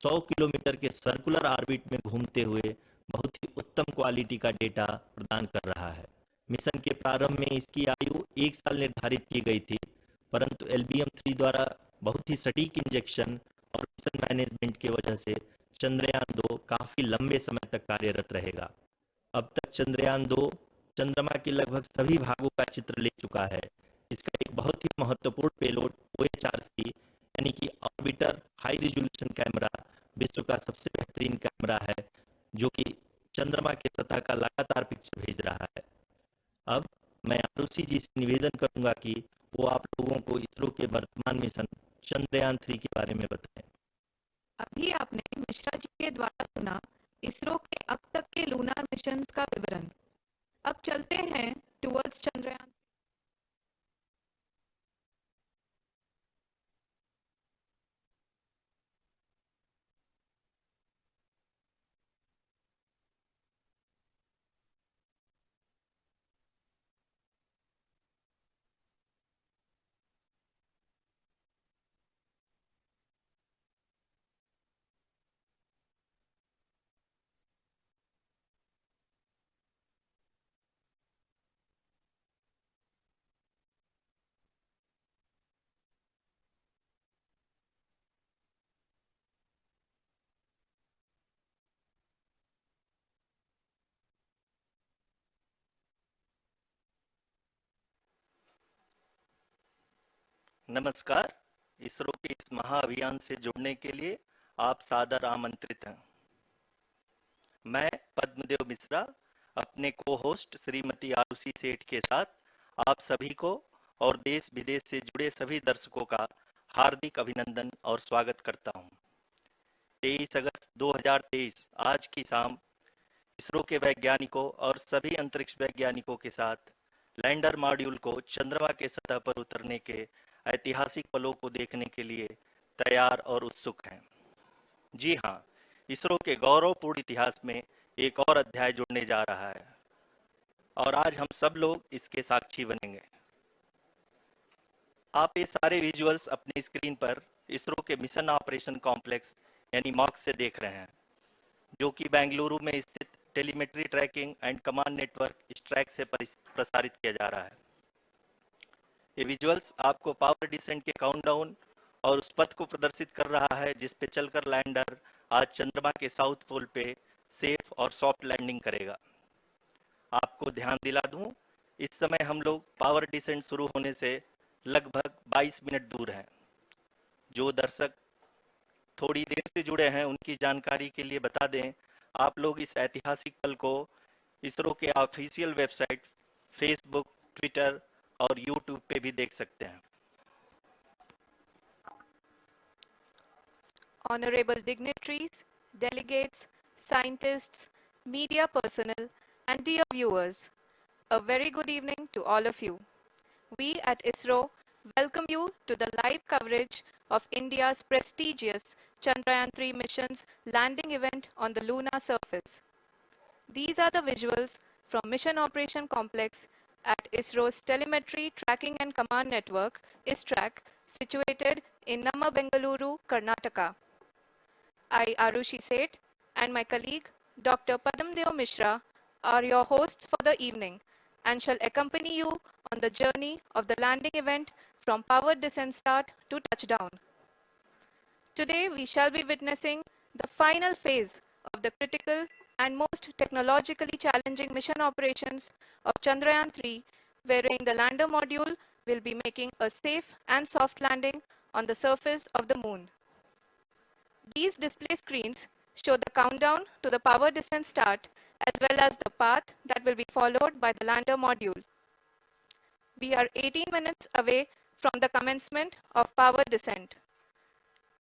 100 kilometre के circular orbit में घूमते हुए बहुत ही उत्तम क्वालिटी का डेटा प्रदान कर रहा है। मिशन के प्रारंभ में इसकी आयु 1 साल निर्धारित की गई थी, परंतु LBM-3 द्वारा बहुत ही सटीक इंजेक्शन और मिशन मैनेजमेंट की वजह से चंद्रयान 2 काफी लंबे समय तक कार्यरत रहेगा। अब तक चंद्रयान 2 चंद्रमा के लगभग सभी भागों का चित्र ले चुका है। इसका एक बहुत ही महत्वपूर्ण पेलोड OHRC यानी कि ऑर्बिटर हाई रिजोल्यूशन कैमरा विश्व का सबसे बेहतरीन कैमरा है, जो कि चंद्रमा की सतह का लगातार पिक्चर भेज रहा है। अब मैं आरुषि जी से निवेदन करूंगा कि वो आप लोगों को इसरो के वर्तमान मिशन चंद्रयान 3 के बारे में बताएं। अभी आपने मिश्रा जी के द्वारा सुना इसरो के अब तक के लूनार मिशंस का विवरण। अब चलते हैं टुवर्ड्स चंद्रयान। नमस्कार। इसरो के इस महाअभियान से जुड़ने के लिए आप सादर आमंत्रित हैं। मैं पद्मदेव मिश्रा अपने को-होस्ट श्रीमती आरुषि सेठ के साथ आप सभी को और देश विदेश से जुड़े सभी दर्शकों का हार्दिक अभिनंदन और स्वागत करता हूं। 23 अगस्त 2023 आज की शाम इसरो के वैज्ञानिकों और सभी अंतरिक्ष वैज्ञानिकों के साथ लैंडर मॉड्यूल को चंद्रमा के सतह पर उतरने के ऐतिहासिक पलों को देखने के लिए तैयार और उत्सुक हैं। जी हाँ, इसरो के गौरवपूर्ण इतिहास में एक और अध्याय जुड़ने जा रहा है और आज हम सब लोग इसके साक्षी बनेंगे। आप ये सारे विजुअल्स अपने स्क्रीन पर इसरो के मिशन ऑपरेशन कॉम्प्लेक्स यानी मॉक से देख रहे हैं, जो कि बेंगलुरु में स्थित telemetry tracking and command network ISTRAC से प्रसारित किया जा रहा है। ये विजुअल्स आपको पावर डिसेंट के काउंटडाउन और उस पथ को प्रदर्शित कर रहा है जिस पे चलकर लैंडर आज चंद्रमा के साउथ पोल पे सेफ और सॉफ्ट लैंडिंग करेगा। आपको ध्यान दिला दूं, इस समय हम लोग पावर डिसेंट शुरू होने से लगभग 22 मिनट दूर हैं। जो दर्शक थोड़ी देर से जुड़े हैं उनकी जानकारी के लिए बता दें, आप लोग इस ऐतिहासिक पल को इसरो के ऑफिशियल वेबसाइट, फेसबुक, ट्विटर और यूट्यूब पे भी देख सकते हैं। Honorable dignitaries, delegates, scientists, media personnel, and dear viewers, a very good evening to all of you. We at ISRO welcome you to the live coverage of India's prestigious Chandrayaan-3 mission's landing event on the lunar surface. These are the visuals from Mission Operation Complex at ISRO's Telemetry Tracking and Command Network, ISTRAC, situated in Namma, Bengaluru, Karnataka. I, Arushi Seth, and my colleague, Dr. Padamdeo Mishra, are your hosts for the evening and shall accompany you on the journey of the landing event from powered descent start to touchdown. Today, we shall be witnessing the final phase of the critical and most technologically challenging mission operations of Chandrayaan-3, wherein the lander module will be making a safe and soft landing on the surface of the moon. These display screens show the countdown to the power descent start as well as the path that will be followed by the lander module. We are 18 minutes away from the commencement of power descent.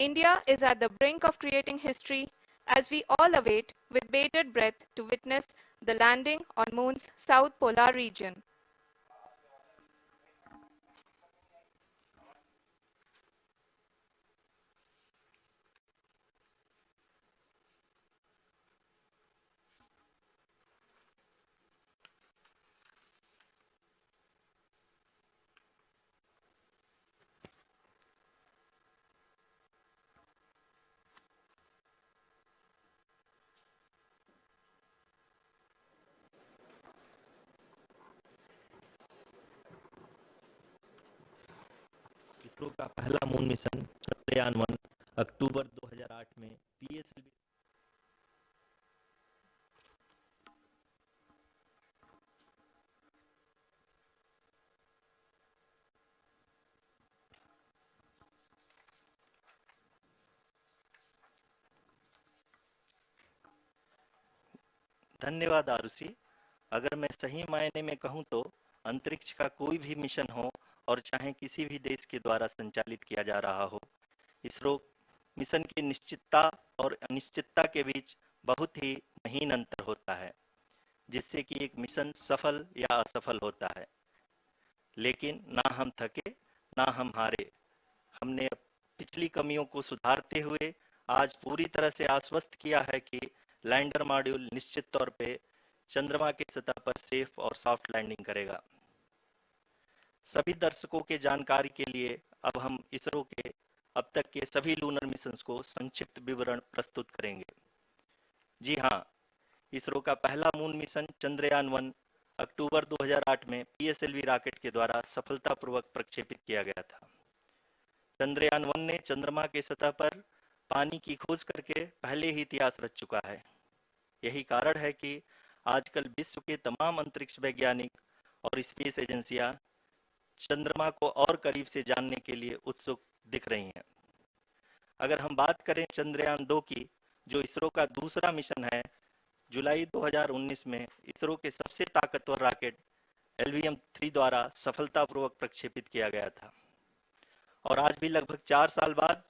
India is at the brink of creating history as we all await with bated breath to witness the landing on Moon's south polar region. ISRO का पहला moon mission Chandrayaan one अक्टूबर 2008 में PSLV धन्यवाद आरुषि। अगर मैं सही मायने में कहूं तो अंतरिक्ष का कोई भी मिशन हो और चाहे किसी भी देश के द्वारा संचालित किया जा रहा हो, इसरो मिशन की निश्चितता और अनिश्चितता के बीच बहुत ही महीन अंतर होता है, जिससे कि एक मिशन सफल या असफल होता है। लेकिन ना हम थके ना हम हारे। हमने पिछली कमियों को सुधारते हुए आज पूरी तरह से आश्वस्त किया है कि लैंडर मॉड्यूल निश्चित तौर पे चंद्रमा की सतह पर सेफ और सॉफ्ट लैंडिंग करेगा। सभी दर्शकों के जानकारी के लिए अब हम इसरो के अब तक के सभी लूनर मिशंस को संक्षिप्त विवरण प्रस्तुत करेंगे। जी हाँ, इसरो का पहला मून मिशन चंद्रयान-1 अक्टूबर 2008 में पीएसएलवी रॉकेट के द्वारा सफलतापूर्वक प्रक्षेपित किया गया था। चंद्रयान-1 ने चंद्रमा के सतह पर पानी की खोज करके पहले ही इतिहास रच चुका है। यही कारण है कि आजकल विश्व के तमाम अंतरिक्ष वैज्ञानिक और स्पेस एजेंसियां चंद्रमा को और करीब से जानने के लिए उत्सुक दिख रही हैं। अगर हम बात करें चंद्रयान-2 की, जो इसरो का दूसरा मिशन है, जुलाई 2019 में इसरो के सबसे ताकतवर रॉकेट LVM-3 द्वारा सफलतापूर्वक प्रक्षेपित किया गया था और आज भी लगभग 4 साल बाद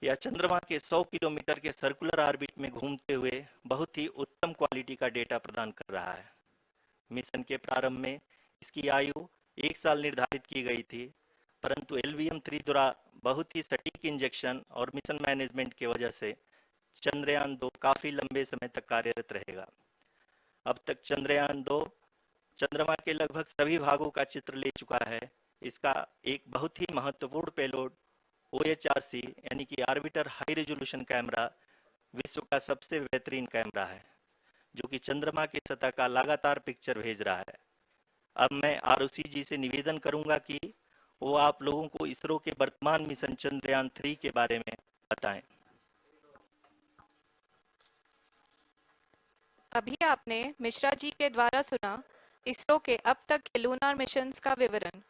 यह चंद्रमा के 100 किलोमीटर के सर्कुलर ऑर्बिट में घूमते हुए बहुत ही उत्तम क्वालिटी का डेटा प्रदान कर रहा है। मिशन के प्रारंभ में इसकी आयु 1 साल निर्धारित की गई थी, परंतु LVM-3 द्वारा बहुत ही सटीक इंजेक्शन और मिशन मैनेजमेंट की वजह से चंद्रयान-2 काफी लंबे समय तक कार्यरत रहेगा। अब तक चंद्रयान-2 चंद्रमा के लगभग सभी भागों का चित्र ले चुका है। इसका एक बहुत ही महत्वपूर्ण पेलोड OHRC यानी कि ऑर्बिटर हाई रेजोल्यूशन कैमरा विश्व का सबसे बेहतरीन कैमरा है, जो कि चंद्रमा की सतह का लगातार पिक्चर भेज रहा है। अब मैं आरुषि जी से निवेदन करूंगा कि वो आप लोगों को इसरो के वर्तमान मिशन चंद्रयान-3 के बारे में बताएं। अभी आपने मिश्रा जी के द्वारा सुना इसरो के अब तक के लूनर मिशंस का विवरण।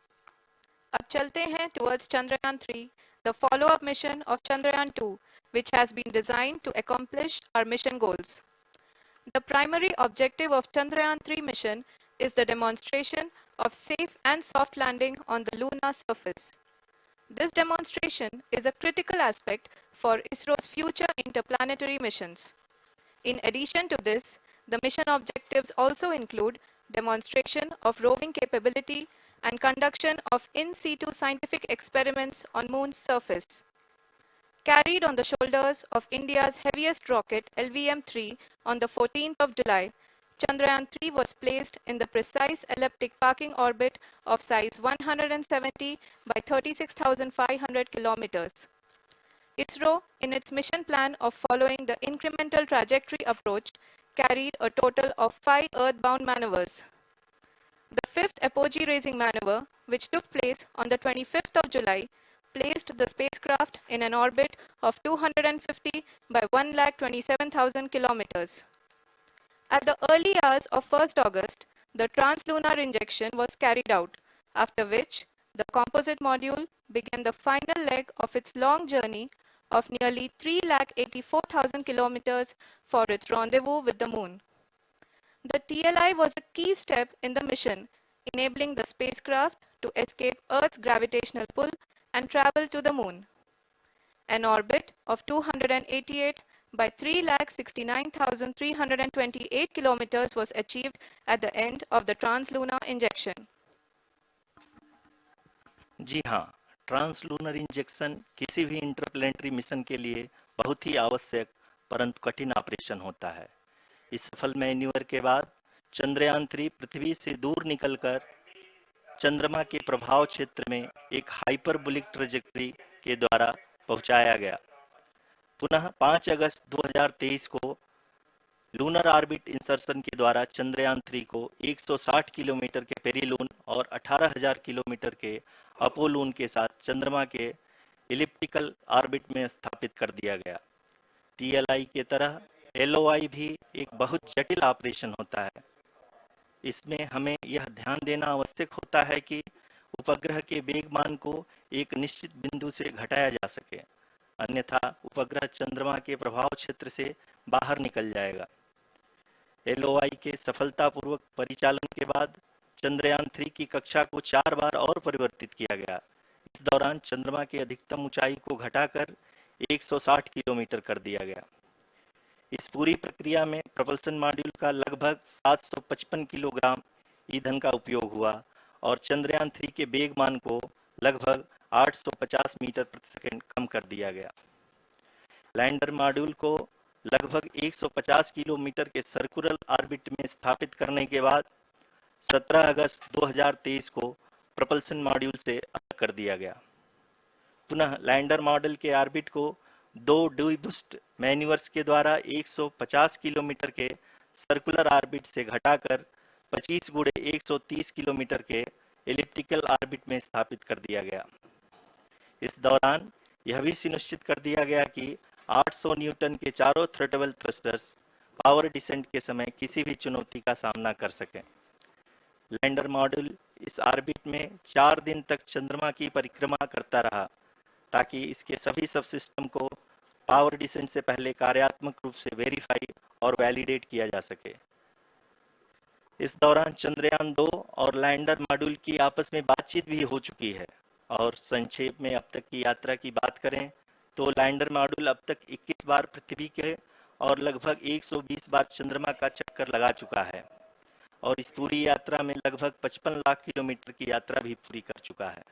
अब चलते हैं towards Chandrayaan-3, the follow-up mission of Chandrayaan-2, which has been designed to accomplish our mission goals. The primary objective of Chandrayaan-3 mission is the demonstration of safe and soft landing on the lunar surface. This demonstration is a critical aspect for ISRO's future interplanetary missions. In addition to this, the mission objectives also include demonstration of roving capability and conduction of in situ scientific experiments on Moon's surface. Carried on the shoulders of India's heaviest rocket LVM-3 on the 14th of July, Chandrayaan-3 was placed in the precise elliptic parking orbit of size 170 by 36,500 kilometers. ISRO, in its mission plan of following the incremental trajectory approach, carried a total of 5 earthbound maneuvers. The fifth apogee raising maneuver, which took place on the 25th of July, placed the spacecraft in an orbit of 250 by 1,27,000 kilometers. At the early hours of 1st August, the translunar injection was carried out, after which the composite module began the final leg of its long journey of nearly 3,84,000 kilometers for its rendezvous with the Moon. The TLI was a key step in the mission, enabling the spacecraft to escape Earth's gravitational pull and travel to the Moon. An orbit of 288 by 3,69,328 kilometers was achieved at the end of the translunar injection. जी हाँ, translunar injection किसी भी interplanetary mission के लिए बहुत ही आवश्यक परंतु कठिन operation होता है। इस सफल मैन्यूवर के बाद चंद्रयान-3 पृथ्वी से दूर निकलकर चंद्रमा के प्रभाव क्षेत्र में एक हाइपरबोलिक ट्रेजेक्टरी के द्वारा पहुंचाया गया। पुनः 5 अगस्त 2023 को लूनर ऑर्बिट इंसर्शन के द्वारा चंद्रयान-3 को 160 किलोमीटर के पेरिलून और 18,000 किलोमीटर के अपोलून के साथ चंद्रमा के इलिप्टिकल ऑर्बिट में स्थापित कर दिया गया। टीएलआई के तरह एलओआई भी एक बहुत जटिल ऑपरेशन होता है। इसमें हमें यह ध्यान देना आवश्यक होता है कि उपग्रह के वेग मान को एक निश्चित बिंदु से घटाया जा सके, अन्यथा उपग्रह चंद्रमा के प्रभाव क्षेत्र से बाहर निकल जाएगा। एलओआई के सफलतापूर्वक परिचालन के बाद चंद्रयान 3 की कक्षा को 4 बार और परिवर्तित किया गया। इस दौरान चंद्रमा की अधिकतम ऊंचाई को घटाकर 160 किलोमीटर कर दिया गया। इस पूरी प्रक्रिया में प्रपल्सन मॉड्यूल का लगभग 755 किलोग्राम ईंधन का उपयोग हुआ और चंद्रयान 3 के वेग मान को लगभग 850 मीटर प्रति सेकंड कम कर दिया गया। लैंडर मॉड्यूल को लगभग 150 किलोमीटर के सर्कुलर ऑर्बिट में स्थापित करने के बाद 17 अगस्त 2023 को प्रपल्सन मॉड्यूल से अलग कर दिया गया। पुनः लैंडर मॉडल के ऑर्बिट को 2 डीबूस्ट मैन्यूवर्स के द्वारा 150 किलोमीटर के सर्कुलर ऑर्बिट से घटाकर 25 गुणे 130 किलोमीटर के एलिप्टिकल ऑर्बिट में स्थापित कर दिया गया। इस दौरान यह भी सुनिश्चित कर दिया गया कि 800 न्यूटन के चारों थ्रोटल थ्रस्टर्स पावर डिसेंट के समय किसी भी चुनौती का सामना कर सकें। लैंडर मॉड्यूल इस ऑर्बिट में 4 दिन तक चंद्रमा की परिक्रमा करता रहा ताकि इसके सभी सबसिस्टम को पावर डिसेंट से पहले कार्यात्मक रूप से वेरीफाई और वैलिडेट किया जा सके। इस दौरान चंद्रयान 2 और लैंडर मॉड्यूल की आपस में बातचीत भी हो चुकी है। और संक्षेप में अब तक की यात्रा की बात करें तो लैंडर मॉड्यूल अब तक 21 बार पृथ्वी के और लगभग 120 बार चंद्रमा का चक्कर लगा चुका है और इस पूरी यात्रा में लगभग 55 लाख किलोमीटर की यात्रा भी पूरी कर चुका है।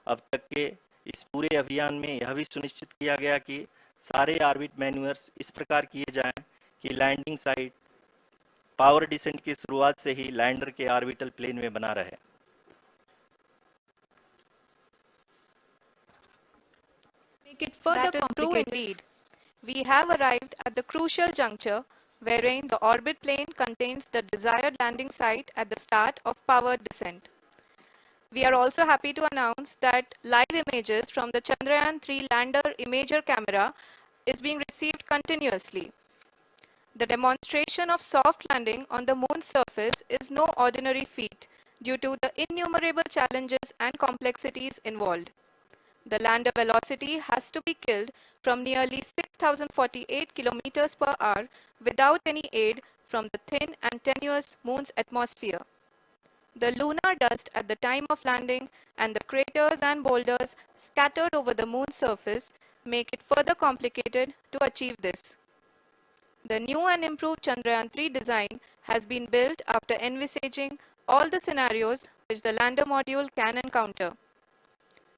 अब तक के इस पूरे अभियान में यह भी सुनिश्चित किया गया कि सारे ऑर्बिट मैन्यूवर्स इस प्रकार किए जाएं कि लैंडिंग साइट पावर डिसेंट की शुरुआत से ही लैंडर के ऑर्बिटल प्लेन में बना रहे। Make it further That is true complicated. indeed. We have arrived at the crucial juncture wherein the orbit plane contains the desired landing site at the start of power descent. We are also happy to announce that live images from the Chandrayaan 3 lander imager camera is being received continuously. The demonstration of soft landing on the moon's surface is no ordinary feat due to the innumerable challenges and complexities involved. The lander velocity has to be killed from nearly 6,048 kilometers per hour without any aid from the thin and tenuous moon's atmosphere. The lunar dust at the time of landing and the craters and boulders scattered over the moon's surface make it further complicated to achieve this. The new and improved Chandrayaan 3 design has been built after envisaging all the scenarios which the lander module can encounter.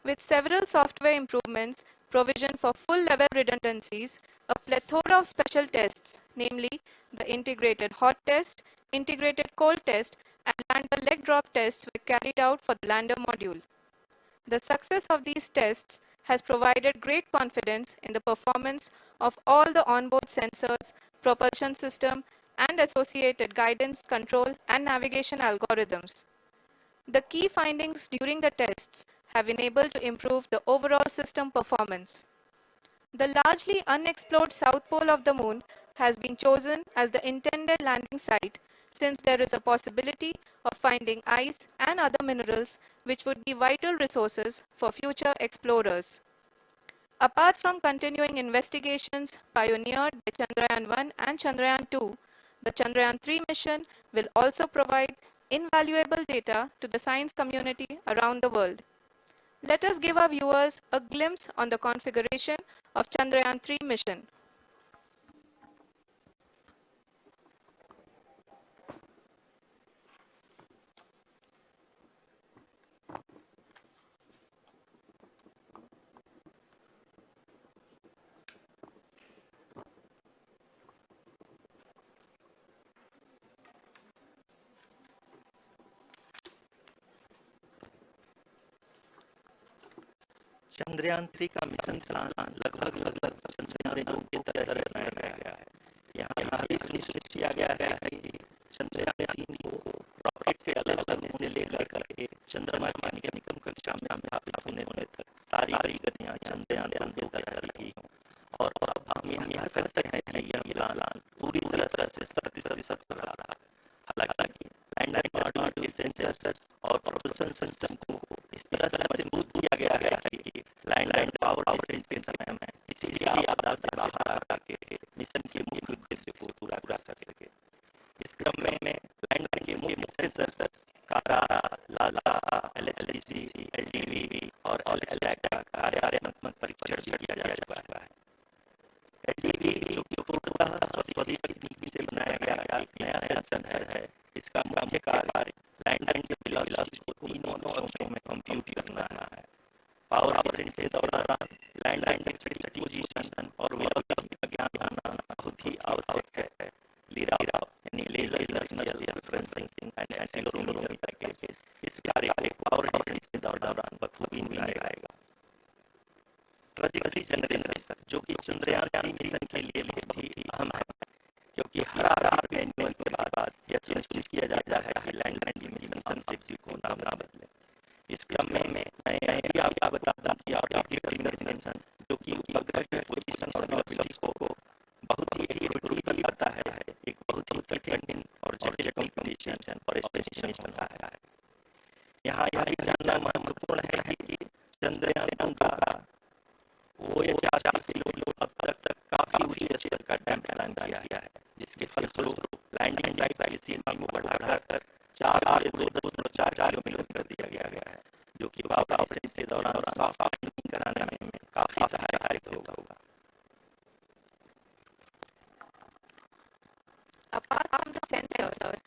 With several software improvements, provision for full-level redundancies, a plethora of special tests, namely the integrated hot test, integrated cold test, and lander leg drop tests were carried out for the lander module. The success of these tests has provided great confidence in the performance of all the onboard sensors, propulsion system, and associated guidance, control, and navigation algorithms. The key findings during the tests have enabled to improve the overall system performance. The largely unexplored south pole of the moon has been chosen as the intended landing site since there is a possibility of finding ice and other minerals which would be vital resources for future explorers. Apart from continuing investigations pioneered by Chandrayaan 1 and Chandrayaan 2, the Chandrayaan 3 mission will also provide invaluable data to the science community around the world. Let us give our viewers a glimpse on the configuration of Chandrayaan 3 mission. Chandrayaan 3 का mission plan लगभग चंद्रयान 2 की तरह बनाया गया है। यहाँ भी सुनिश्चित किया गया है कि चंद्रयान 3 को रॉकेट से अलग करने से लेकर करके चंद्रमा की निकम कक्षा में स्थापित सकते हैं कि यह प्लान पूरी तरह से 37% चला रहा। हालांकि लैंडर मॉड्यूल के सेंसर्स और प्रोपल्शन सिस्टम को इस तरह से मजबूत किया गया है कि लैंडर पावर टेस्ट के समय में किसी भी आपदा से बाहर आकर मिशन के मुख्य उद्देश्य को पूरा कर सके। इस क्रम में लैंडर के मुख्य सेंसर्स कारा, लासा, एलएचडीसी, एलडीवी और एलएलएक का कार्यात्मक परीक्षण भी किया जा चुका है। एलडीवी जो कि पूर्णतः स्वदेशी तकनीक से बनाया गया एक नया सेंसर है। इसका मुख्य कार्य लैंडर के वेलोसिटी को 3 अंशों में कंप्यूट करना है। पावर ऑपरेशन के दौरान लैंडर की सटीक पोजीशन और वेलोसिटी का ज्ञान होना बहुत ही आवश्यक है। लीरा यानी laser inertial referencing and accelerometer package इस कार्य को पावर ऑपरेशन के दौरान बखूबी निभाएगा। ट्रैजेक्टरी जनरेशन जो कि चंद्रयान 3 मिशन के लिए बहुत ही अहम है, क्योंकि हर मैनुअल के बाद यह सुनिश्चित किया जाता है कि लैंडर की मिशन शिप को नाम ना बदले। इस क्रम में मैं भी आपको बताता हूँ कि ट्रैजेक्टरी जनरेशन जो कि उपग्रह की पोजीशन और वेलोसिटी को बहुत ही एक्यूरेटली बताता है, एक बहुत ही कठिन और जटिल कम्युनिकेशन और एस्टिमेशन होता है। यहाँ यह भी जानना महत्वपूर्ण है कि चंद्रयान 2 का OH-4 किलो अब तक काफी ऊंची स्तर का डैम प्लान किया है, जिसके फलस्वरूप लैंडिंग साइट की सीमा को बढ़ाकर 4.4 किलोमीटर कर दिया गया है, जो कि पावर ऑपरेशन के दौरान सॉफ्ट लैंडिंग कराने में काफी सहायक होगा। Apart from the sensors,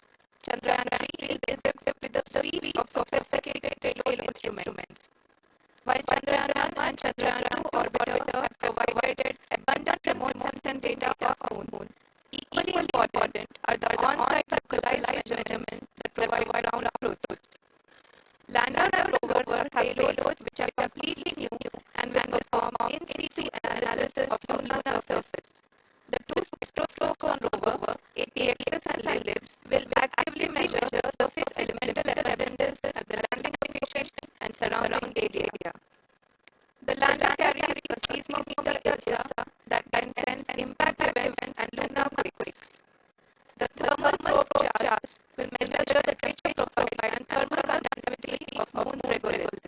Chandrayaan 3 is equipped with a suite of sophisticated payload instruments. While Chandrayaan 1 and Chandrayaan 2 orbiter have provided abundant remote sensing data of Moon, equally important are the on-site localized measurements that provide ground truth. Lander and rover have payloads which are completely new and will perform in-situ analysis of lunar surface. The two spectroscopes on rover, APXS and LIBS, will actively measure surface elemental evidences at the landing location and surrounding area. The lander carries a seismometer IRSA that can sense impact events and lunar quakes. The thermal probe CHARS will measure the temperature profile and thermal conductivity of Moon regolith.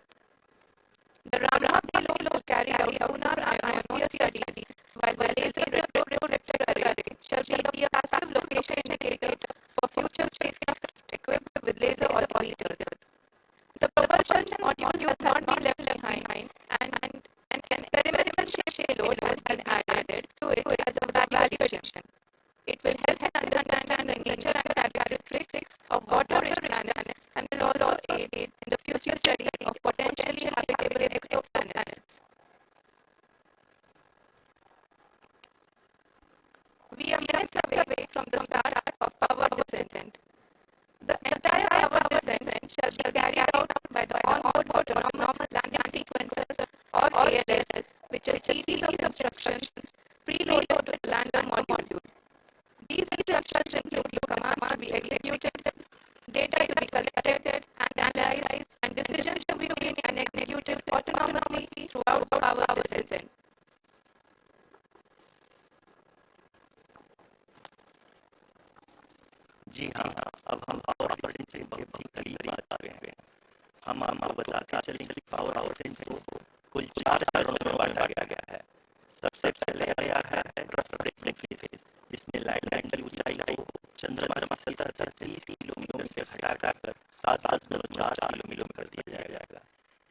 The Ramah payload will carry out lunar ionosphere studies, while the laser reflector array shall be a passive location indicator for future spacecraft equipped with laser altimeter. The propulsion module will not be left behind, and an experimental payload has been added to it as a value addition. It will help understand the nature and characteristics of water-rich planets and will also aid in the future study of potentially habitable exoplanets. We are minutes away from the start of power descent. The entire power descent shall be carried out by the onboard autonomous landing sequencer or ALS, which is a series of instructions preloaded to the lander module. These instructions include commands to be executed, data to be collected and analyzed, and decisions to be made and executed autonomously throughout power descent. जी हाँ, अब हम power operation से बहुत ही करीब आ गए हैं। हम आपको बताते चलें कि पावर ऑपरेशन को कुल 4 चरणों में बांटा गया है। सबसे पहले आया है रफ ब्रेकिंग फेज, जिसमें लैंडर की ऊंचाई को चंद्रमा की सतह से 30 किलोमीटर से घटाकर 7.4 किलोमीटर कर दिया जाएगा।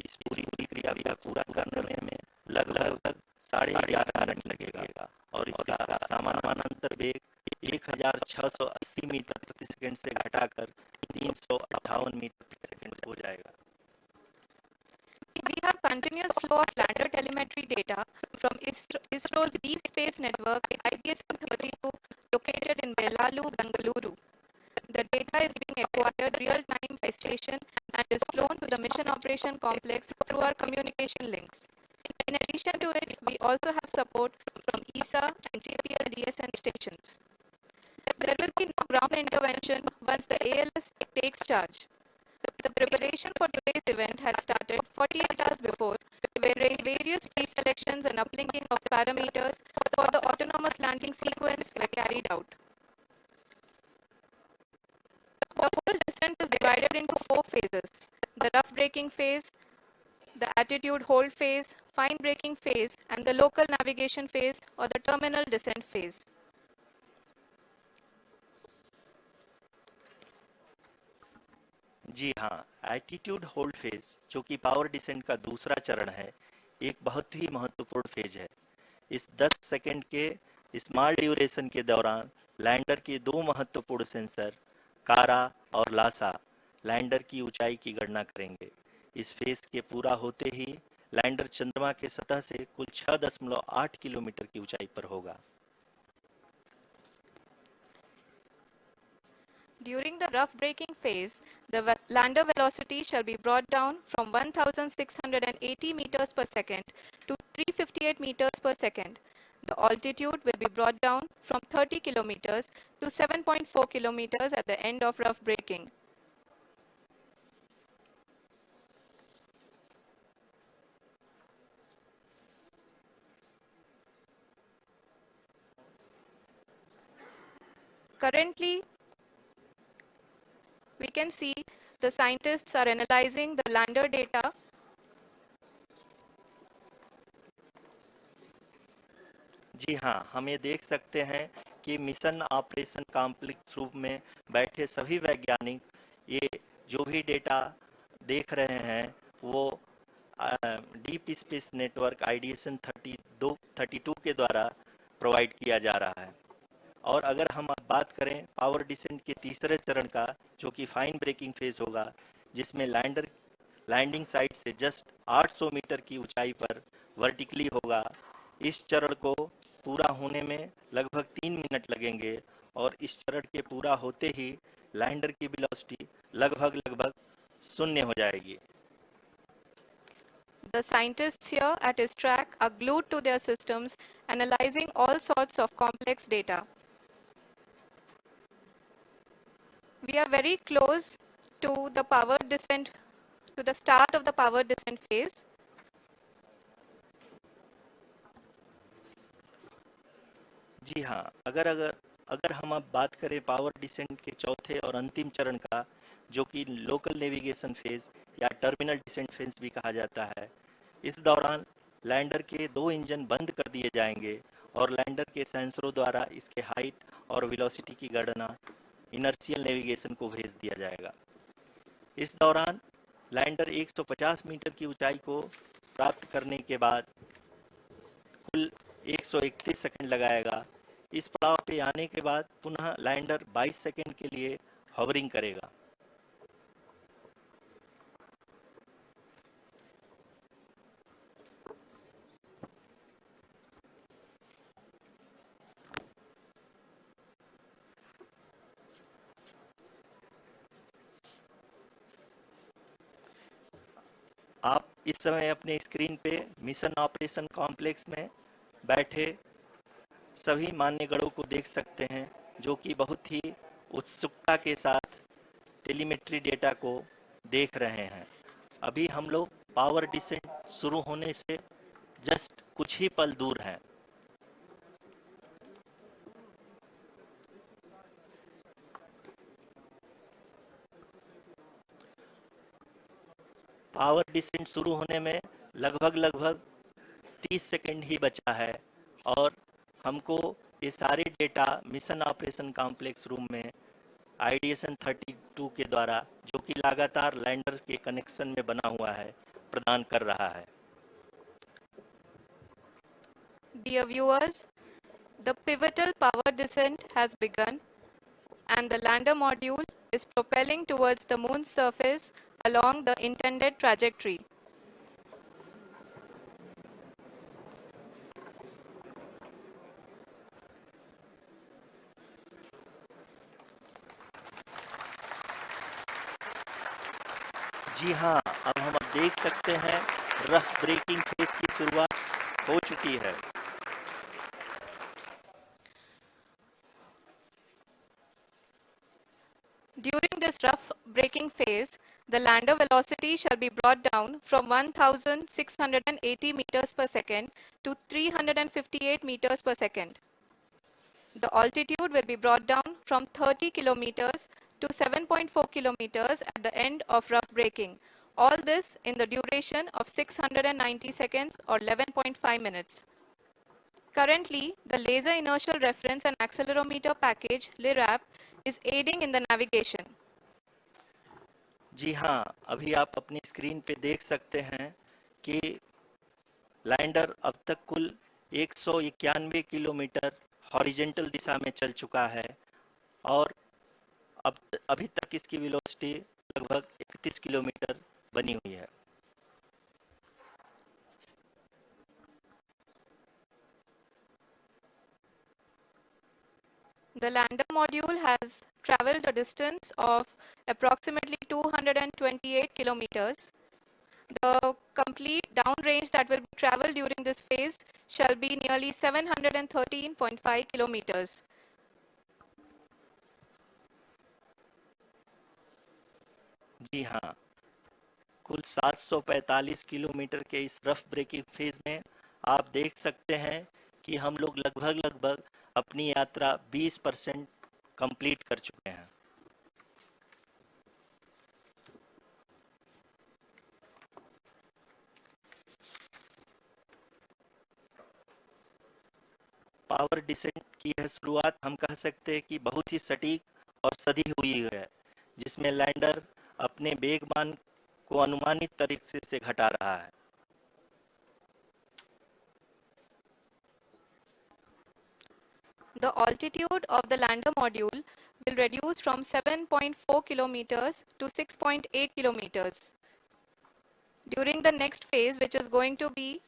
इस पूरी प्रक्रिया को पूरा करने में लगभग 11.5 मिनट लगेगा और इसका समानांतर वेग 1680 मीटर प्रति सेकंड से घटाकर 358 मीटर प्रति सेकंड हो जाएगा। We have continuous flow of lander telemetry data from ISRO's Deep Space Network IDS-32 located in Velalu, Bengaluru. The data is being acquired real-time by station and is flown to the mission operation complex through our communication links. In addition to it, we also have support from ESA and JPL DSN stations. There will be no ground intervention once the ALS takes charge. The preparation for today's event had started 48 hours before wherein various pre-selections and uplinking of parameters for the autonomous landing sequence were carried out. The whole descent is divided into 4 phases: the rough braking phase, the attitude hold phase, fine braking phase, and the local navigation phase or the terminal descent phase. जी हाँ, attitude hold phase, जो कि power descent का दूसरा चरण है, एक बहुत ही महत्वपूर्ण फेज है। इस 10 सेकंड के स्मॉल ड्यूरेशन के दौरान लैंडर के दो महत्वपूर्ण सेंसर कारा और लासा लैंडर की ऊंचाई की गणना करेंगे। इस फेज के पूरा होते ही लैंडर चंद्रमा के सतह से कुल 6.8 किलोमीटर की ऊंचाई पर होगा। During the rough braking phase, the lander velocity shall be brought down from 1680 meters per second to 358 meters per second. The altitude will be brought down from 30 kilometers to 7.4 kilometers at the end of rough braking. Currently, we can see the scientists are analyzing the lander data. जी हाँ, हम ये देख सकते हैं कि mission operation complex रूप में बैठे सभी वैज्ञानिक ये जो भी डेटा देख रहे हैं वो डीप स्पेस नेटवर्क आइडिएशन 32 के द्वारा प्रोवाइड किया जा रहा है। और अगर हम अब बात करें पावर डिसेंट के तीसरे चरण का, जो कि फाइन ब्रेकिंग फेज होगा, जिसमें लैंडर लैंडिंग साइट से जस्ट 800 मीटर की ऊंचाई पर वर्टिकली होगा। इस चरण को पूरा होने में लगभग 3 मिनट लगेंगे और इस चरण के पूरा होते ही लैंडर की वेलोसिटी लगभग शून्य हो जाएगी। The scientists here at ISTRAC are glued to their systems, analyzing all sorts of complex data. We are very close to the power descent, to the start of the power descent phase. जी हाँ, अगर हम अब बात करें power descent के चौथे और अंतिम चरण का, जो कि लोकल नेविगेशन फेज या टर्मिनल डिसेंट फेज भी कहा जाता है, इस दौरान लैंडर के 2 इंजन बंद कर दिए जाएंगे और लैंडर के सेंसरों द्वारा इसके हाइट और वेलोसिटी की गणना इनर्शियल नेविगेशन को भेज दिया जाएगा। इस दौरान लैंडर 150 मीटर की ऊंचाई को प्राप्त करने के बाद कुल 131 सेकंड लगाएगा। इस पड़ाव पे आने के बाद पुनः लैंडर 22 सेकंड के लिए हॉवरिंग करेगा। आप इस समय अपने स्क्रीन पे मिशन ऑपरेशन कॉम्प्लेक्स में बैठे सभी मान्यगणों को देख सकते हैं, जो कि बहुत ही उत्सुकता के साथ टेलीमेट्री डेटा को देख रहे हैं। अभी हम लोग पावर डिसेंट शुरू होने से जस्ट कुछ ही पल दूर हैं। पावर डिसेंट शुरू होने में लगभग 30 सेकंड ही बचा है और हमको ये सारे data mission operation complex room में आइडिएशन 32 के द्वारा, जो कि लगातार लैंडर के कनेक्शन में बना हुआ है, प्रदान कर रहा है। Dear viewers, the pivotal power descent has begun and the lander module is propelling towards the moon's surface along the intended trajectory. जी हाँ, अब हम देख सकते हैं रफ ब्रेकिंग फेज की शुरुआत हो चुकी है। During this rough braking phase, the lander velocity shall be brought down from 1680 meters per second to 358 meters per second. The altitude will be brought down from 30 kilometers to 7.4 kilometers at the end of rough braking. All this in the duration of 690 seconds or 11.5 minutes. Currently, the Laser Inertial Reference and Accelerometer package (LIRAP) is aiding in the navigation. जी हाँ, अभी आप अपनी screen पे देख सकते हैं कि lander अब तक कुल 191 किलोमीटर हॉरिजेंटल दिशा में चल चुका है और अभी तक इसकी वेलोसिटी लगभग 31 किलोमीटर बनी हुई है। The lander module has traveled a distance of approximately 228 kilometers. The complete downrange that will be traveled during this phase shall be nearly 713.5 kilometers. जी हाँ, कुल 745 किलोमीटर के इस रफ ब्रेकिंग फेज में आप देख सकते हैं कि हम लोग लगभग अपनी यात्रा 20% कंप्लीट कर चुके हैं। पावर डिसेंट की यह शुरुआत हम कह सकते हैं कि बहुत ही सटीक और सधी हुई है, जिसमें लैंडर अपने वेगमान को अनुमानित तरीके से घटा रहा है। The altitude of the lander module will reduce from 7.4 kilometers to 6.8 kilometers. During the next phase, which is going to be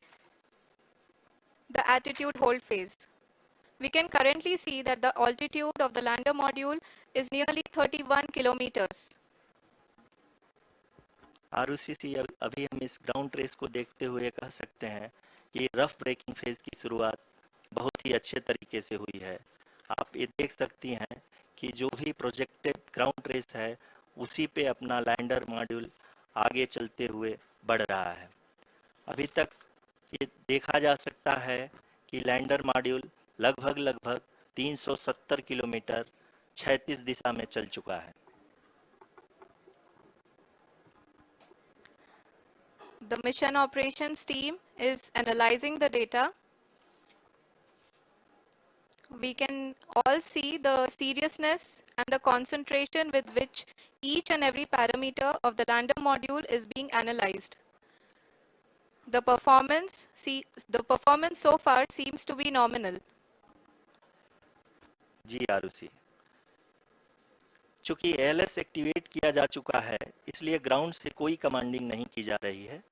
the attitude hold phase, we can currently see that the altitude of the lander module is nearly 31 kilometers. Arushi, अभी हम इस ground race को देखते हुए कह सकते हैं कि रफ ब्रेकिंग फेज की शुरुआत बहुत ही अच्छे तरीके से हुई है। आप ये देख सकती हैं कि जो भी प्रोजेक्टेड ग्राउंड रेस है उसी पे अपना लैंडर मॉड्यूल आगे चलते हुए बढ़ रहा है। अभी तक ये देखा जा सकता है कि लैंडर मॉड्यूल लगभग 370 किलोमीटर क्षैतिज दिशा में चल चुका है। The mission operations team is analyzing the data. We can all see the seriousness and the concentration with which each and every parameter of the lander module is being analyzed. The performance so far seems to be nominal. जी आरुषि, चूंकि ALS activate किया जा चुका है इसलिए ground से कोई commanding नहीं की जा रही है।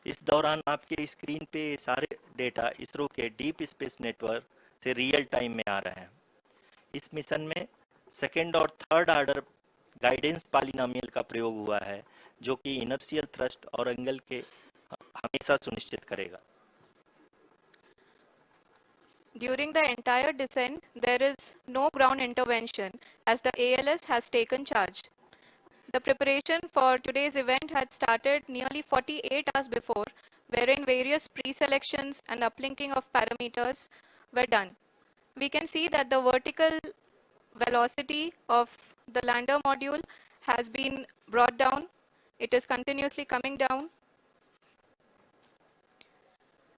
इस दौरान आपके स्क्रीन पे सारे डेटा इसरो के डीप स्पेस नेटवर्क से रियल टाइम में आ रहे हैं। इस मिशन में सेकेंड और थर्ड ऑर्डर गाइडेंस पॉलिनोमियल का प्रयोग हुआ है, जो कि इनर्शियल थ्रस्ट और एंगल के हमेशा सुनिश्चित करेगा। During the entire descent, there is no ground intervention as the ALS has taken charge. The preparation for today's event had started nearly 48 hours before, wherein various pre-selections and uplinking of parameters were done. We can see that the vertical velocity of the lander module has been brought down. It is continuously coming down.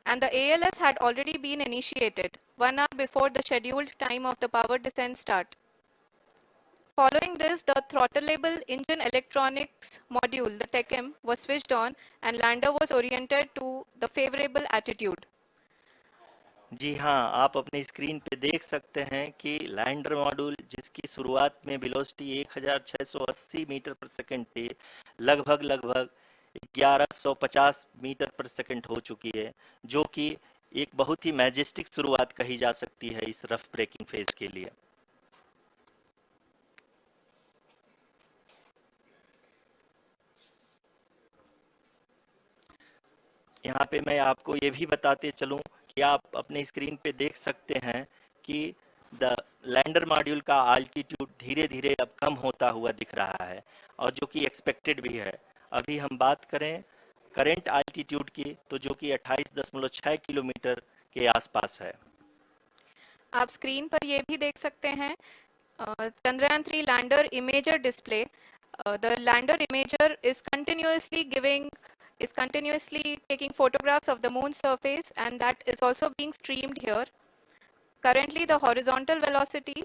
And the ALS had already been initiated 1 hour before the scheduled time of the power descent start. Following this, the throttleable engine electronics module, the TECM, was switched on and lander was oriented to the favorable attitude. जी हाँ, आप अपने screen पे देख सकते हैं कि lander module जिसकी शुरुआत में वेलोसिटी 1680 मीटर पर सेकंड थी, लगभग 1150 मीटर पर सेकंड हो चुकी है, जो कि एक बहुत ही मैजेस्टिक शुरुआत कही जा सकती है इस रफ ब्रेकिंग फेज के लिए। यहाँ पे मैं आपको ये भी बताते चलूं कि आप अपने स्क्रीन पे देख सकते हैं कि द लैंडर मॉड्यूल का आल्टीट्यूड धीरे धीरे अब कम होता हुआ दिख रहा है, और जो कि एक्सपेक्टेड भी है। अभी हम बात करें करंट आल्टीट्यूड की, तो जो कि 28.6 किलोमीटर के आसपास है। आप स्क्रीन पर ये भी देख सकते हैं Chandrayaan 3 lander imager display. The lander imager is continuously taking photographs of the moon surface, and that is also being streamed here. Currently, the horizontal velocity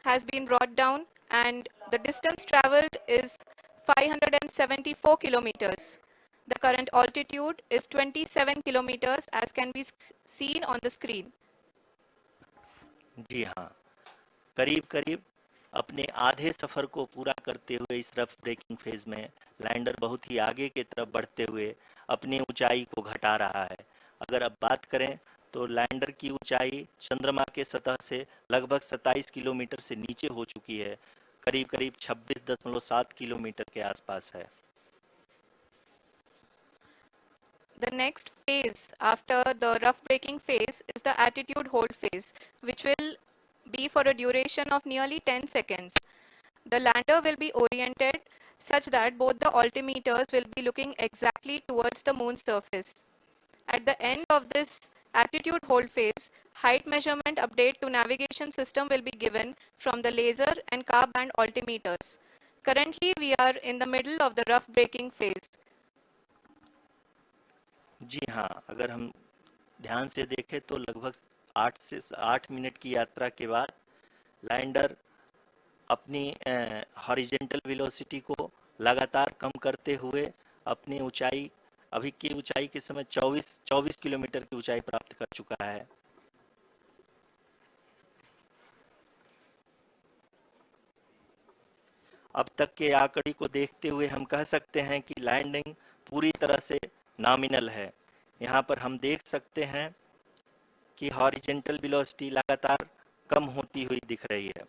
has been brought down, and the distance traveled is 574 kilometers. The current altitude is 27 kilometers, as can be seen on the screen. जी हाँ, करीब करीब अपने आधे सफर को पूरा करते हुए इस रफ ब्रेकिंग फेज में लैंडर बहुत ही आगे की तरफ बढ़ते हुए अपनी ऊंचाई को घटा रहा है। अगर अब बात करें तो लैंडर की ऊंचाई चंद्रमा के सतह से लगभग 27 किलोमीटर से नीचे हो चुकी है, करीब करीब 26.7 किलोमीटर के आसपास है। The next phase after the rough braking phase is the attitude hold phase, which will be for a duration of nearly 10 seconds. The lander will be oriented such that both the altimeters will be looking exactly towards the moon's surface. At the end of this attitude hold phase, height measurement update to navigation system will be given from the laser and car band altimeters. Currently, we are in the middle of the rough braking phase. जी हाँ, अगर हम ध्यान से देखें तो लगभग 8 minute की यात्रा के बाद लैंडर अपनी हॉरिजेंटल वेलोसिटी को लगातार कम करते हुए अपनी ऊंचाई, अभी की ऊंचाई के समय 24 किलोमीटर की ऊंचाई प्राप्त कर चुका है। अब तक के आंकड़े को देखते हुए हम कह सकते हैं कि लैंडिंग पूरी तरह से नॉमिनल है। यहाँ पर हम देख सकते हैं कि हॉरिजेंटल वेलोसिटी लगातार कम होती हुई दिख रही है।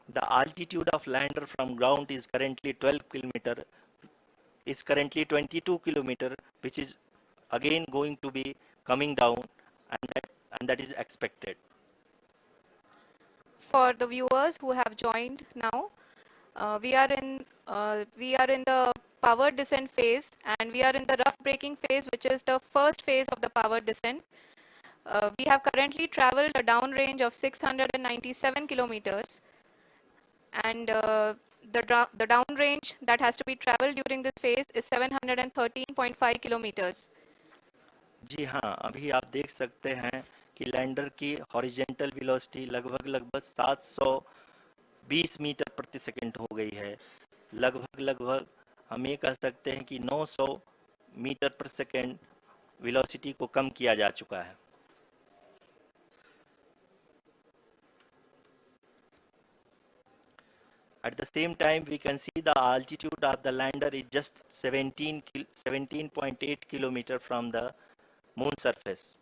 The altitude of lander from ground is currently 22 kilometer, which is again going to be coming down, and that is expected. For the viewers who have joined now, we are in the power descent phase, and we are in the rough braking phase, which is the first phase of the power descent. We have currently traveled a downrange of 697 kilometers, and the downrange that has to be traveled during this phase is 713.5 kilometers. जी हाँ, अभी आप देख सकते हैं कि lander की horizontal velocity लगभग 720 metre प्रति सेकंड हो गई है। लगभग हम ये कह सकते हैं कि 900 मीटर प्रति सेकंड वेलोसिटी को कम किया जा चुका है। At the same time, we can see the altitude of the lander is just 17.8 kilometer from the moon surface,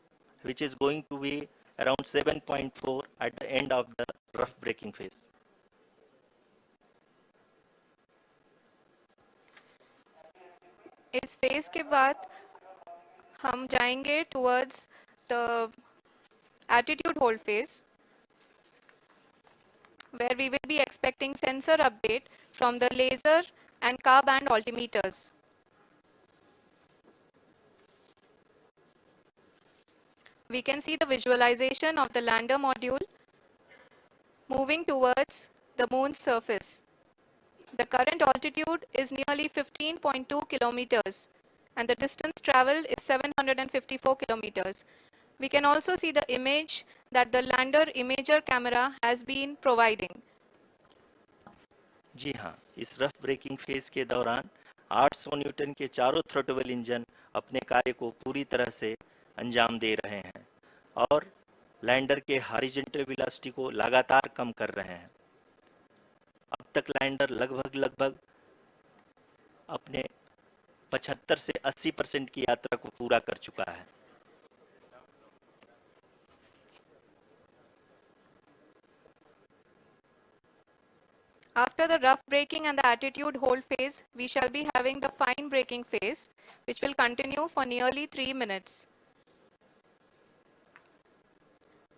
which is going to be around 7.4 at the end of the rough braking phase. इस phase के बाद हम जाएंगे towards the attitude hold phase, where we will be expecting sensor update from the laser and car band altimeters. We can see the visualization of the lander module moving towards the moon's surface. The current altitude is nearly 15.2 kilometers, and the distance traveled is 754 kilometers. We can also see the image that the lander imager camera has been providing. जी हाँ, इस rough breaking phase के दौरान 800 Newton के चारों throttle engine अपने कार्य को पूरी तरह से अंजाम दे रहे हैं और लैंडर के हॉरिजॉन्टल वेलोसिटी को लगातार कम कर रहे हैं। अब तक लैंडर लगभग अपने 75 से 80% की यात्रा को पूरा कर चुका है। After the rough braking and the attitude hold phase, we shall be having the fine braking phase, which will continue for nearly 3 minutes.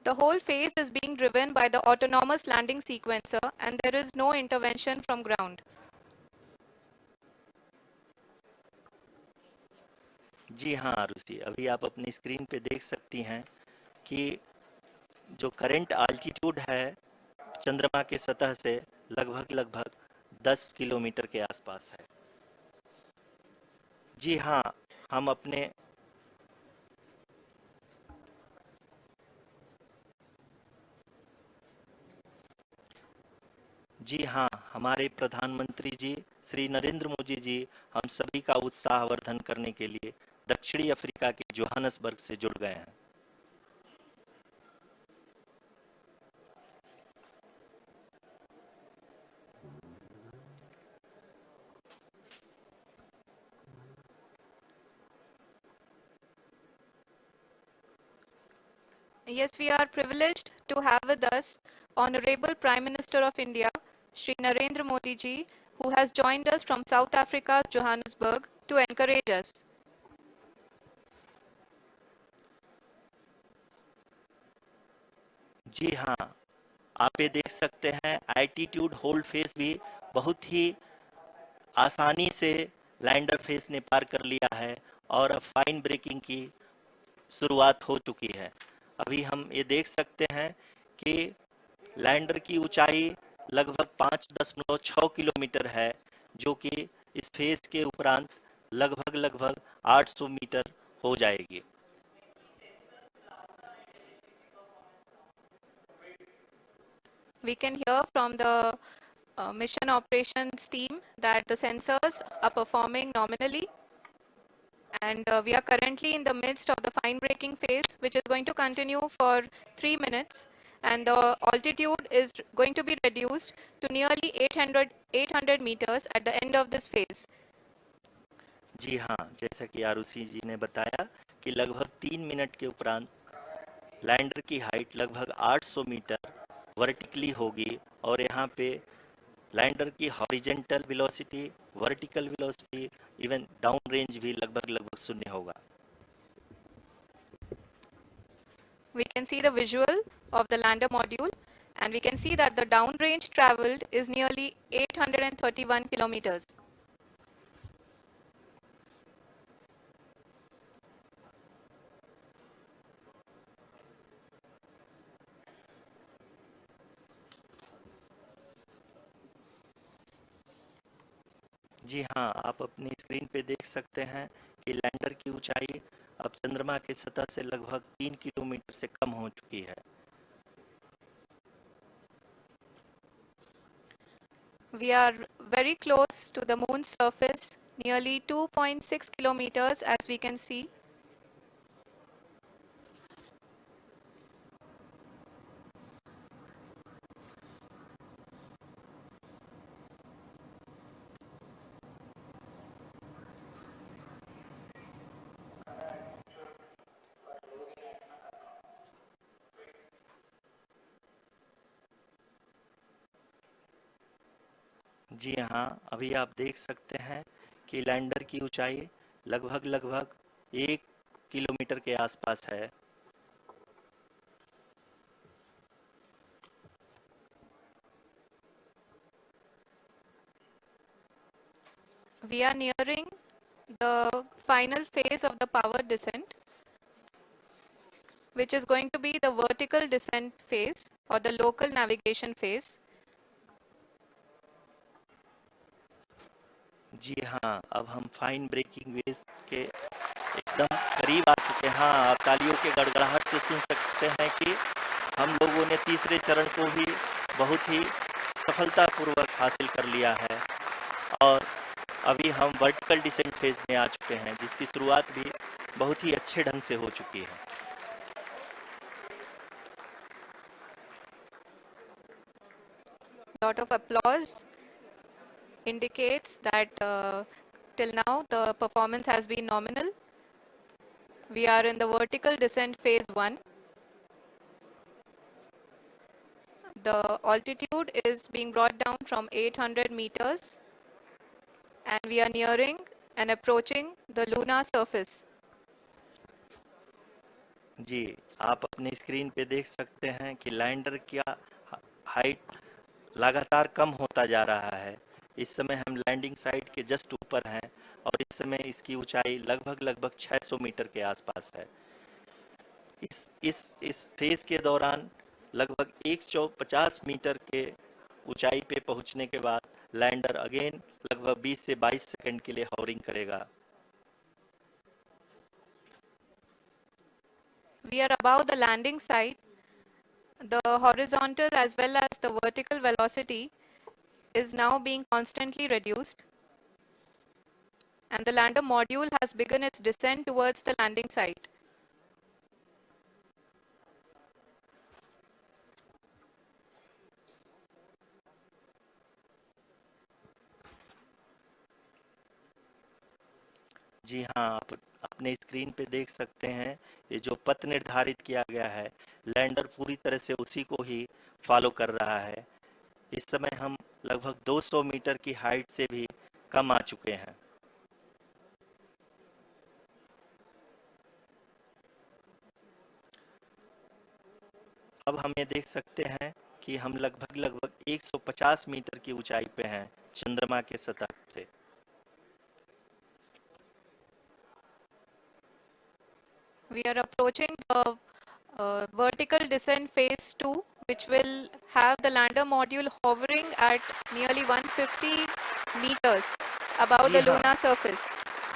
The whole phase is being driven by the autonomous landing sequencer and there is no intervention from ground. जी हाँ आरुषि, अभी आप अपनी screen पे देख सकती हैं कि जो करंट आल्टीट्यूड है चंद्रमा के सतह से लगभग लगभग 10 किलोमीटर के आसपास है। जी हाँ, हम अपने जी हाँ, हमारे प्रधानमंत्री जी श्री नरेंद्र मोदी जी हम सभी का उत्साहवर्धन करने के लिए दक्षिणी अफ्रीका के जोहानसबर्ग से जुड़ गए हैं। Yes, we are privileged to have with us Honorable Prime Minister of India, Shri Narendra Modi ji, who has joined us from South Africa's Johannesburg to encourage us. जी हाँ, आप ये देख सकते हैं एल्टीट्यूड होल्ड फेस भी बहुत ही आसानी से लैंडर फेस ने पार कर लिया है और अब फाइन ब्रेकिंग की शुरुआत हो चुकी है। अभी हम ये देख सकते हैं कि लैंडर की ऊंचाई लगभग 5.6 किलोमीटर है, जो कि इस फेज के उपरांत लगभग लगभग 800 मीटर हो जाएगी। We can hear from the mission operations team that the sensors are performing nominally and we are currently in the midst of the fine braking phase, which is going to continue for 3 minutes and the altitude is going to be reduced to nearly 800 meters at the end of this phase. जी हाँ, जैसा कि आरुषि जी ने बताया कि लगभग 3 minute के उपरांत lander की हाइट लगभग 800 मीटर वर्टिकली होगी और यहाँ पे लैंडर की horizontal velocity, vertical velocity, even down range भी लगभग लगभग शून्य होगा। We can see the visual of the lander module and we can see that the downrange traveled is nearly 831 kilometers. जी हाँ, आप अपनी स्क्रीन पे देख सकते हैं कि लैंडर की ऊंचाई अब चंद्रमा की सतह से लगभग 3 किलोमीटर से कम हो चुकी है। We are very close to the moon's surface, nearly 2.6 kilometers as we can see. जी हाँ, अभी आप देख सकते हैं कि लैंडर की ऊंचाई लगभग लगभग 1 किलोमीटर के आसपास है। We are nearing the final phase of the power descent, which is going to be the vertical descent phase or the local navigation phase. जी हाँ, अब हम फाइन ब्रेकिंग वेव के एकदम करीब आ चुके हैं। हाँ, आप तालियों के गड़गड़ाहट से सुन सकते हैं कि हम लोगों ने तीसरे चरण को भी बहुत ही सफलतापूर्वक हासिल कर लिया है और अभी हम वर्टिकल डिसेंट फेज में आ चुके हैं, जिसकी शुरुआत भी बहुत ही अच्छे ढंग से हो चुकी है। Lot of applause indicates that till now the performance has been nominal. We are in the vertical descent phase 1. The altitude is being brought down from 800 meters and we are nearing and approaching the lunar surface. जी, आप अपनी screen पे देख सकते हैं कि lander का height लगातार कम होता जा रहा है। इस समय हम लैंडिंग साइट के जस्ट ऊपर हैं और इस समय इसकी ऊंचाई लगभग 600 मीटर के आसपास है। इस फेज के दौरान लगभग 150 मीटर के ऊंचाई पे पहुंचने के बाद लैंडर अगेन लगभग 20 से 22 सेकंड के लिए हॉवरिंग करेगा। We are above the landing site. The horizontal as well as the vertical velocity is now being constantly reduced. And the lander module has begun its descent towards the landing site. जी हाँ, आप अपने screen पे देख सकते हैं ये जो पथ निर्धारित किया गया है लैंडर पूरी तरह से उसी को ही फॉलो कर रहा है। इस समय हम लगभग 200 मीटर की हाइट से भी कम आ चुके हैं। अब हम ये देख सकते हैं कि हम लगभग 150 मीटर की ऊंचाई पे हैं चंद्रमा के सतह से। We are approaching the vertical descent phase 2, which will have the lander module hovering at nearly 150 meters above the जी हाँ। lunar surface.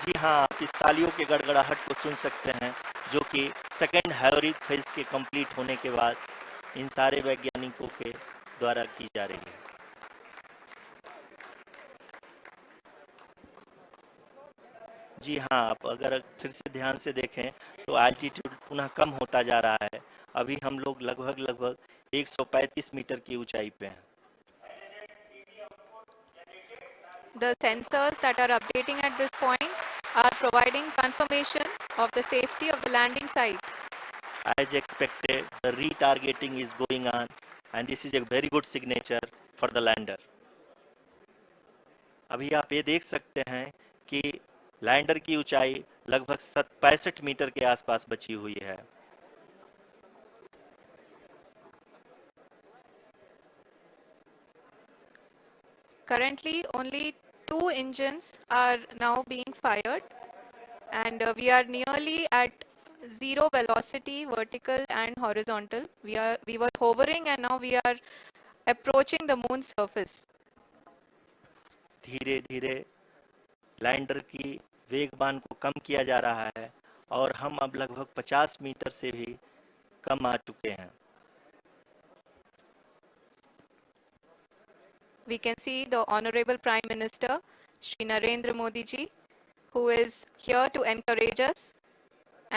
जी हाँ, आप इस तालियों के गड़गड़ाहट को सुन सकते हैं जो कि सेकेंड हैवरिक फेज के कंप्लीट होने के बाद इन सारे वैज्ञानिकों के द्वारा की जा रही है। जी हाँ, आप अगर फिर से ध्यान से देखें तो एल्टीट्यूड पुनः कम होता जा रहा है। अभी हम लोग लगभग 135 मीटर की ऊंचाई पे हैं। The sensors that are updating at this point are providing confirmation of the safety of the landing site. As expected, the retargeting is going on and this is a very good signature for the lander. अभी आप ये देख सकते हैं कि lander की ऊंचाई लगभग 65 मीटर के आसपास बची हुई है। Currently, only 2 engines are now being fired, and we are nearly at zero velocity, vertical and horizontal. We were hovering, and now we are approaching the moon's surface. धीरे धीरे लैंडर की वेगमान को कम किया जा रहा है और हम अब लगभग 50 मीटर से भी कम आ चुके हैं। We can see the Honorable Prime Minister, Shri Narendra Modi ji, who is here to encourage us,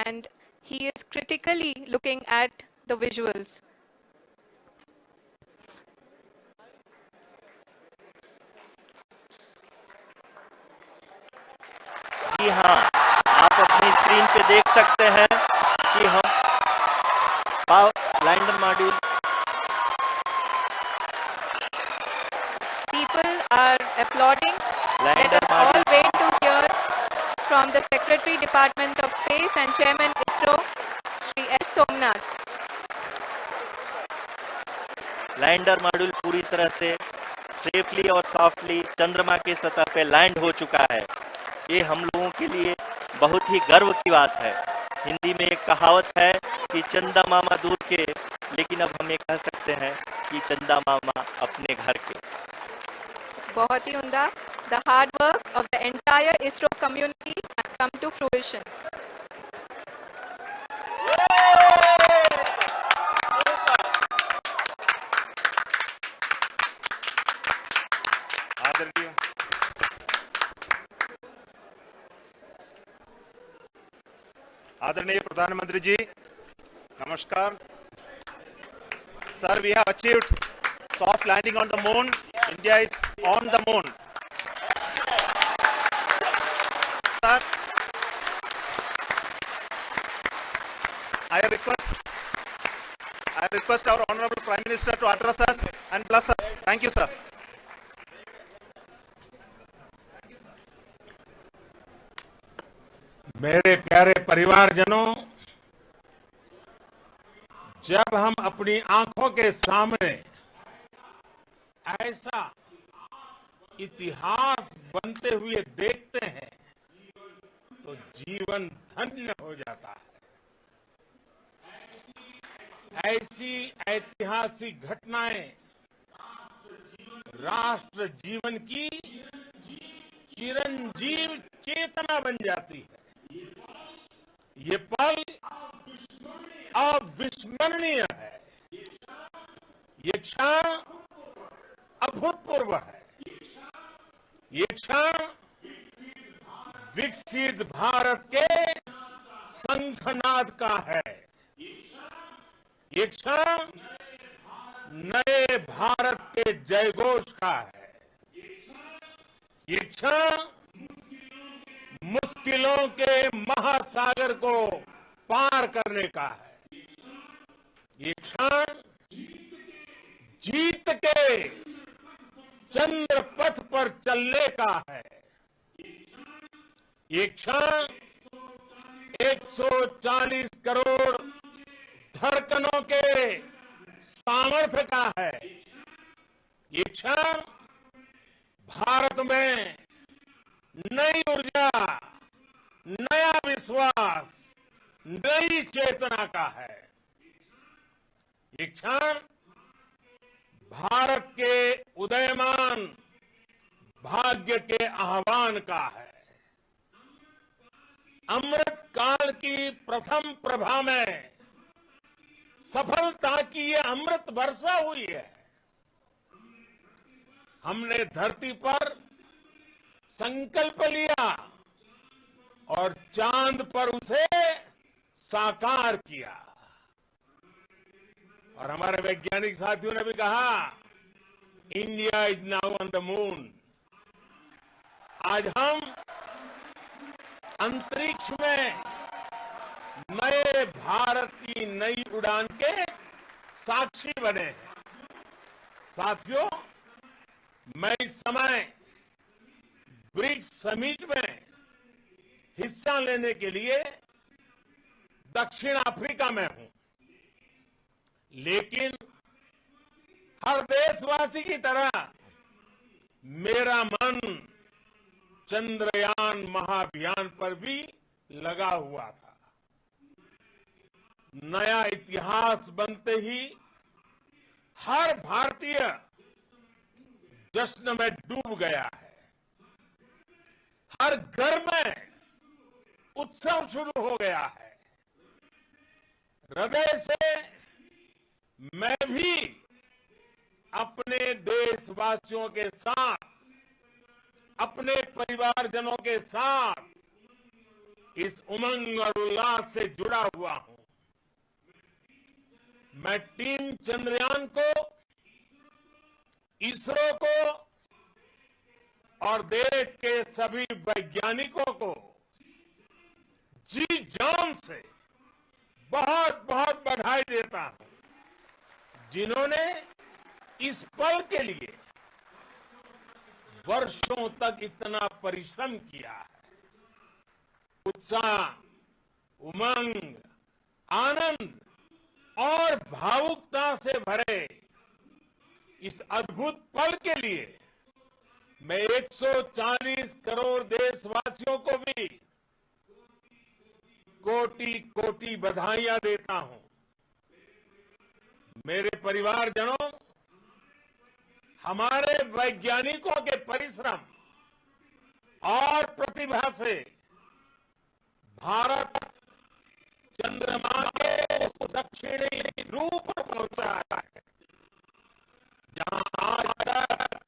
and he is critically looking at the visuals. जी हाँ, आप अपनी स्क्रीन पे देख सकते हैं कि हम lander module People are applauding. Let lander us all module wait to hear from the Secretary Department of Space and Chairman ISRO, Shri S. Somnath. Lander module पूरी तरह से सेफली और सॉफ्टली चंद्रमा के सतह पे लैंड हो चुका है। ये हम लोगों के लिए बहुत ही गर्व की बात है। हिंदी में एक कहावत है कि चंदा मामा दूर के, लेकिन अब हम ये कह सकते हैं कि चंदा मामा अपने घर के। बहुत ही उम्दा. The hard work of the entire ISRO community has come to fruition. आदरणीय आदरणीय प्रधानमंत्री जी, नमस्कार. Sir, we have achieved soft landing on the moon. India is on the moon. Sir, I would request our Honorable Prime Minister to address us and bless us. Thank you, sir. मेरे प्यारे परिवारजनों, जब हम अपनी आंखों के सामने ऐसा इतिहास बनते हुए देखते हैं तो जीवन धन्य हो जाता है। ऐसी ऐतिहासिक घटनाएं राष्ट्र जीवन की चिरंजीव चेतना बन जाती है। ये पल अविस्मरणीय है। ये क्षण अभूतपूर्व है। ये क्षण विकसित भारत के शंखनाद का है। ये क्षण नए भारत के जयघोष का है। ये क्षण मुश्किलों के महासागर को पार करने का है। ये क्षण जीत के चंद्र पथ पर चलने का है। ये क्षण 140 करोड़ धड़कनों के सामर्थ्य का है। ये क्षण भारत में नई ऊर्जा, नया विश्वास, नई चेतना का है। ये क्षण भारत के उदयमान भाग्य के आह्वान का है। अमृत काल की प्रथम प्रभा में सफलता की ये अमृत वर्षा हुई है। हमने धरती पर संकल्प लिया और चांद पर उसे साकार किया। और हमारे वैज्ञानिक साथियों ने भी कहा, India is now on the moon. आज हम अंतरिक्ष में नए भारत की नई उड़ान के साक्षी बने हैं। साथियों, मैं इस समय ब्रिक्स समिट में हिस्सा लेने के लिए दक्षिण अफ्रीका में हूं, लेकिन हर देशवासी की तरह मेरा मन चंद्रयान महाअभियान पर भी लगा हुआ था। नया इतिहास बनते ही हर भारतीय जश्न में डूब गया है। हर घर में उत्सव शुरू हो गया है। हृदय से मैं भी अपने देशवासियों के साथ, अपने परिवारजनों के साथ इस उमंग और उल्लास से जुड़ा हुआ हूं। मैं टीम चंद्रयान को, इसरो को और देश के सभी वैज्ञानिकों को जी जान से बहुत बहुत बधाई देता हूं, जिन्होंने इस पल के लिए वर्षों तक इतना परिश्रम किया है। उत्साह, उमंग, आनंद और भावुकता से भरे इस अद्भुत पल के लिए मैं 140 करोड़ देशवासियों को भी कोटि कोटि बधाइयां देता हूं। मेरे परिवारजनों, हमारे वैज्ञानिकों के परिश्रम और प्रतिभा से भारत चंद्रमा के उस दक्षिणी ध्रुव पर पहुंचा है, जहां आज तक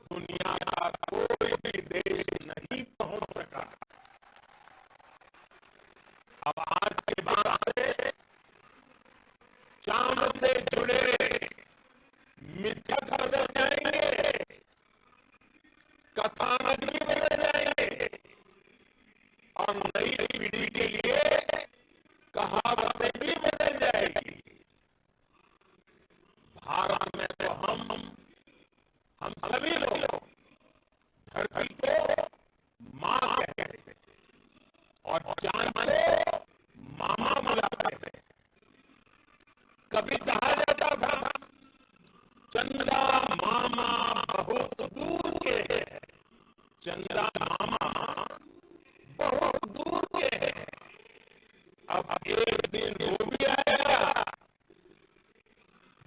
दुनिया का कोई भी देश नहीं पहुंच सका। अब आज के बाद से चांद से जुड़े मिथक बदल जाएंगे, कथानक भी बदल जाएंगे और नई पीढ़ी के लिए कहावतें भी बदल जाएगी। और चांद को मामा बुलाते हैं। कभी कहा जाता था चंदा मामा बहुत दूर के हैं, चंदा मामा बहुत दूर के हैं। अब एक दिन वो भी आएगा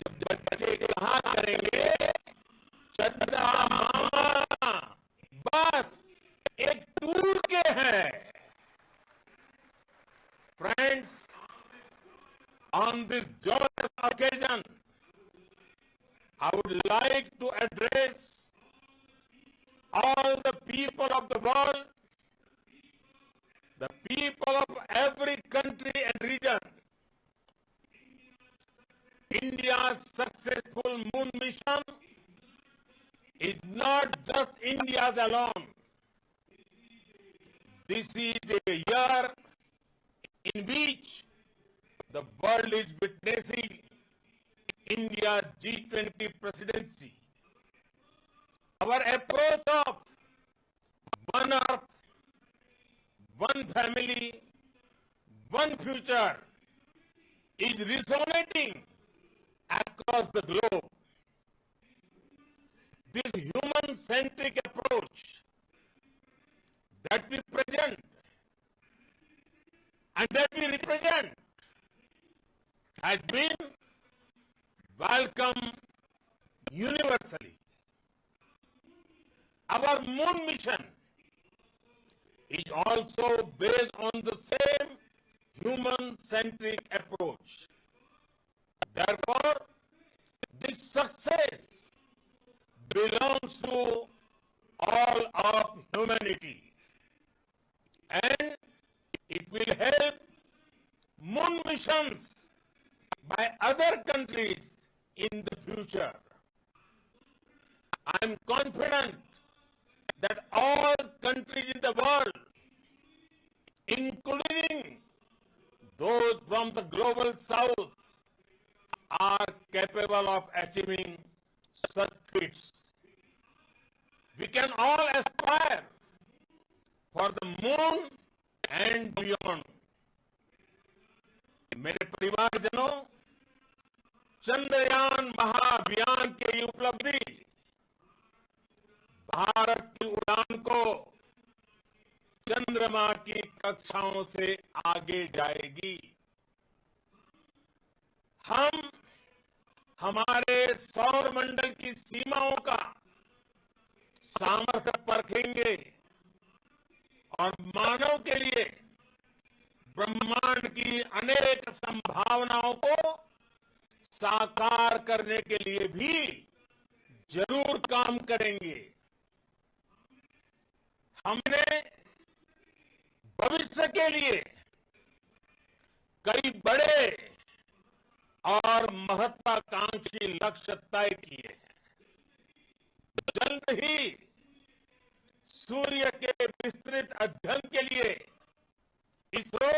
जब बच्चे कहा करेंगे चंदा मामा बस एक टूर के हैं। Friends, on this joyous occasion, I would like to address all the people of the world, the people of every country and region. India's successful moon mission is not just India's alone. This is a year in which the world is witnessing India's G20 presidency. Our approach of one earth, one family, one future is resonating across the globe. This human-centric approach that we present and that we represent has been welcomed universally. Our moon mission is also based on the same human-centric approach. Therefore, this success belongs to all of humanity, and it will help moon missions by other countries in the future. I am confident that all countries in the world, including those from the global south, are capable of achieving such feats. We can all aspire for the moon and beyond. मेरे परिवारजनों, चंद्रयान महाअभियान की ये उपलब्धि भारत की उड़ान को चंद्रमा की कक्षाओं से आगे जाएगी। हम हमारे सौर मंडल की सीमाओं का सामर्थ्य परखेंगे और मानव के लिए ब्रह्मांड की अनेक संभावनाओं को साकार करने के लिए भी जरूर काम करेंगे। हमने भविष्य के लिए कई बड़े और महत्वाकांक्षी लक्ष्य तय किए हैं। जल्द ही सूर्य के विस्तृत अध्ययन के लिए ISRO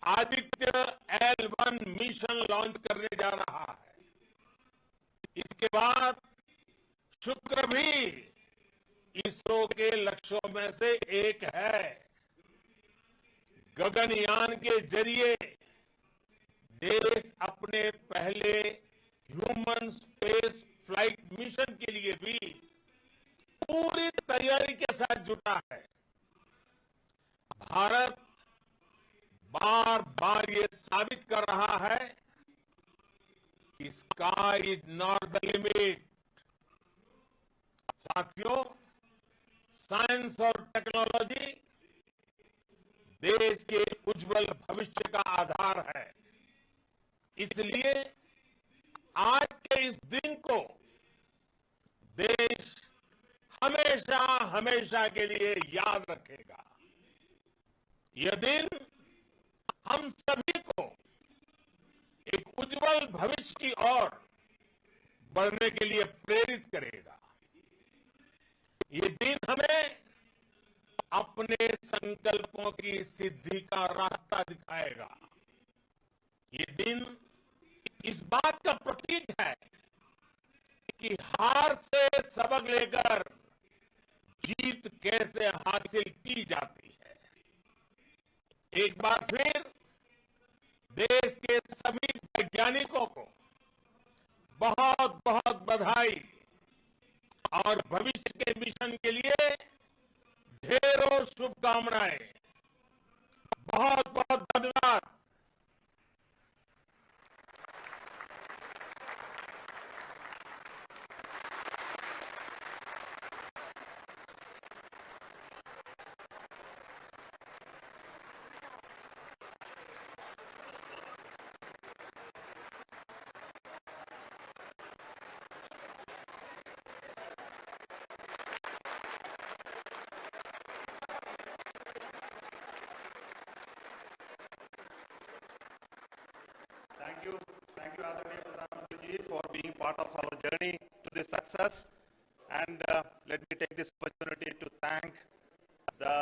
Aditya L1 mission launch करने जा रहा है। इसके बाद शुक्र भी इसरो के लक्ष्यों में से एक है। गगनयान के जरिए देश अपने पहले ह्यूमन स्पेस फ्लाइट मिशन के लिए भी पूरी तैयारी के साथ जुटा है। भारत बार बार ये साबित कर रहा है कि sky is not the limit. साथियों, साइंस और टेक्नोलॉजी देश के उज्जवल भविष्य का आधार है। इसलिए आज के इस दिन को देश हमेशा हमेशा के लिए याद रखेगा। यह दिन हम सभी को एक उज्जवल भविष्य की ओर बढ़ने के लिए प्रेरित करेगा। ये दिन हमें अपने संकल्पों की सिद्धि का रास्ता दिखाएगा। ये दिन इस बात का प्रतीक है कि हार से सबक लेकर जीत कैसे हासिल की जाती है। एक बार फिर देश के सभी वैज्ञानिकों को बहुत बहुत बधाई और भविष्य के मिशन के लिए ढेरों शुभकामनाएं। बहुत बहुत धन्यवाद। Thank you, Aditya Pradhan Mantri ji, for being part of our journey to this success. And let me take this opportunity to thank the